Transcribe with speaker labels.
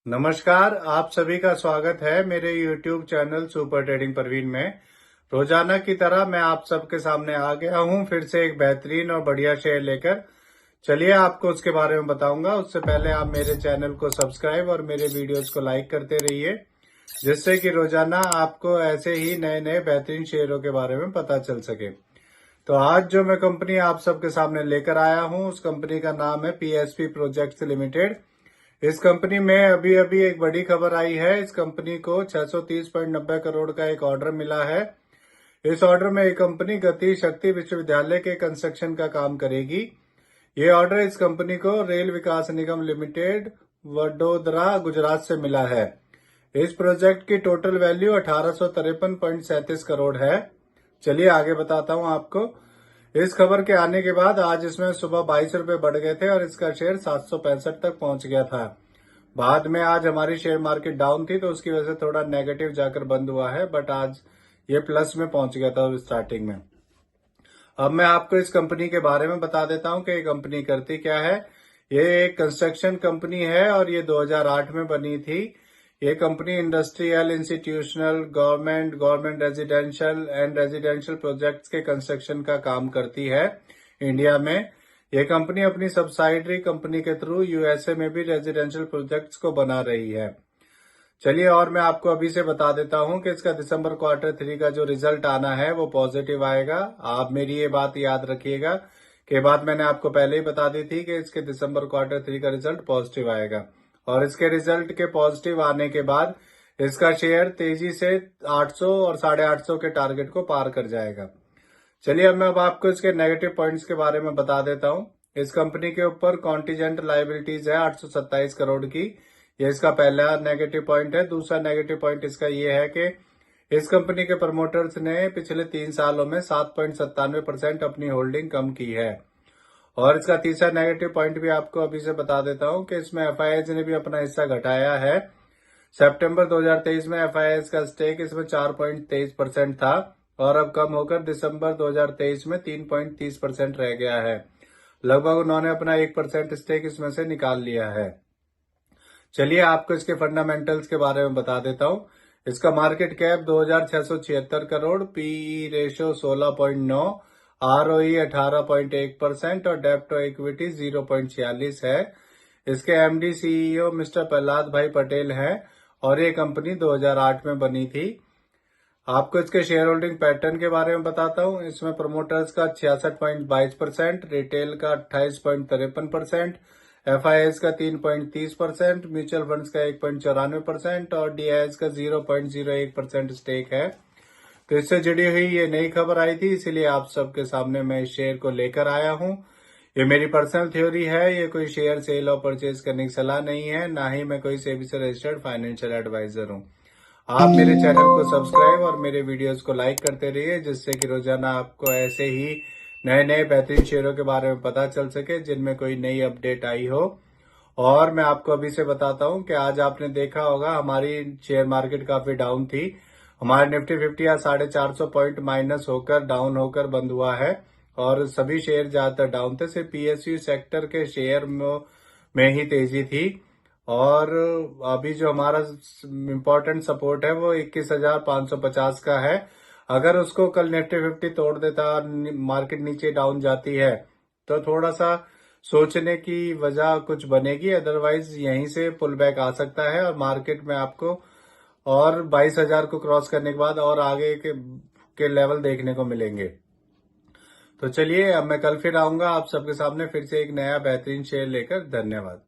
Speaker 1: नमस्कार, आप सभी का स्वागत है मेरे YouTube channel super trading Praveen में। रोजाना की तरह मैं आप सबके सामने आ गया हूं फिर से एक बेहतरीन और बढ़िया शेयर लेकर। चलिए आपको उसके बारे में बताऊंगा। उससे पहले आप मेरे चैनल को सब्सक्राइब और मेरे वीडियोस को लाइक करते रहिए, जिससे कि रोजाना आपको ऐसे ही नए नए बेहतरीन शेयरों के बारे में पता चल सके। तो आज जो मैं कंपनी आप सबके सामने लेकर आया हूं, उस कंपनी का नाम है PSP प्रोजेक्ट्स लिमिटेड। इस कंपनी में अभी अभी एक बड़ी खबर आई है। इस कंपनी को 630.90 करोड़ का एक ऑर्डर मिला है। इस ऑर्डर में ये कंपनी गति शक्ति विश्वविद्यालय के कंस्ट्रक्शन का काम करेगी। ये ऑर्डर इस कंपनी को रेल विकास निगम लिमिटेड वडोदरा गुजरात से मिला है। इस प्रोजेक्ट की टोटल वैल्यू 1853.37 करोड़ है। चलिए आगे बताता हूं आपको। इस खबर के आने के बाद आज इसमें सुबह 22 रुपए बढ़ गए थे और इसका शेयर 765 तक पहुंच गया था। बाद में आज हमारी शेयर मार्केट डाउन थी, तो उसकी वजह से थोड़ा नेगेटिव जाकर बंद हुआ है, बट आज ये प्लस में पहुंच गया था स्टार्टिंग में। अब मैं आपको इस कंपनी के बारे में बता देता हूं कि ये कंपनी करती क्या है। ये एक कंस्ट्रक्शन कंपनी है और ये 2008 में बनी थी। ये company industrial, institutional, government residential and residential projects के कंस्ट्रक्शन का काम करती है इंडिया में। ये कंपनी अपनी सब्सिडरी कंपनी के थ्रू USA में भी रेजिडेंशियल प्रोजेक्ट्स को बना रही है। चलिए और मैं आपको अभी से बता देता हूं कि इसका दिसंबर Q3 का जो रिजल्ट आना है वो पॉजिटिव आएगा। आप मेरी ये बात याद रखिएगा कि बात मैंने आपको पहले ही बता दी थी कि इसके दिसंबर Q3 का रिजल्ट पॉजिटिव आएगा। और इसके रिजल्ट के पॉजिटिव आने के बाद इसका शेयर तेजी से 800 और 850 के टारगेट को पार कर जाएगा। चलिए अब मैं आपको इसके नेगेटिव पॉइंट्स के बारे में बता देता हूं। इस कंपनी के ऊपर कॉन्टीजेंट लाइबिलिटीज है 827 करोड़ की। ये इसका पहला नेगेटिव पॉइंट है। दूसरा नेगेटिव पॉइंट इसका ये है कि इस कंपनी के प्रमोटर्स ने पिछले 3 सालों में 7.97% अपनी होल्डिंग कम की है। और इसका तीसरा नेगेटिव पॉइंट भी आपको अभी से बता देता हूं कि इसमें FIIs ने भी अपना हिस्सा घटाया है। सितंबर 2023 में FIIs का स्टेक इसमें 4.23% था और अब कम होकर दिसंबर 2023 में 3.30% रह गया है। लगभग उन्होंने अपना 1% स्टेक इसमें से निकाल लिया है। चलिए आपको इसके फंडामेंटल्स के बारे में बता देता हूं। इसका market cap 2676 crore, PE ratio 16.9, ROE 18.1% और डेब्ट टू इक्विटी 0.46 है। इसके MD CEO मिस्टर प्रहलाद भाई पटेल हैं और ये कंपनी 2008 में बनी थी। आपको इसके शेयर होल्डिंग पैटर्न के बारे में बताता हूं। इसमें प्रमोटर्स का 66.22%, रिटेल का 28.53%, FIIs का 3.30%, म्यूचुअल फंड्स का 1.94% और DIIs का 0.01% स्टेक है। तो इससे जुड़ी हुई ये नई खबर आई थी, इसीलिए आप सबके सामने मैं इस शेयर को लेकर आया हूं। ये मेरी पर्सनल थ्योरी है, ये कोई शेयर सेल और परचेज करने की सलाह नहीं है, ना ही मैं कोई सेबी से रजिस्टर्ड फाइनेंशियल एडवाइजर हूं। आप मेरे चैनल को सब्सक्राइब और मेरे वीडियोस को लाइक करते रहिए, जिससे कि रोजाना आपको ऐसे ही नए नए बेहतरीन शेयरों के बारे में पता चल सके जिनमें कोई नई अपडेट आई हो। और मैं आपको अभी से बताता हूं कि आज आपने देखा होगा हमारी शेयर मार्केट काफी डाउन थी। हमारे निफ्टी 50 या 450 पॉइंट माइनस होकर डाउन होकर बंद हुआ है और सभी शेयर ज्यादातर डाउन थे। सिर्फ PSU सेक्टर के शेयर में ही तेजी थी। और अभी जो हमारा इम्पोर्टेंट सपोर्ट है वो 21,550 का है। अगर उसको कल निफ्टी 50 तोड़ देता, मार्केट नीचे डाउन जाती है, तो थोड़ा सा सोचने की वजह कुछ बनेगी। अदरवाइज यहीं से पुल बैक आ सकता है और मार्केट में आपको और 22,000 को क्रॉस करने के बाद और आगे के लेवल देखने को मिलेंगे। तो चलिए अब मैं कल फिर आऊंगा आप सबके सामने फिर से एक नया बेहतरीन शेयर लेकर। धन्यवाद।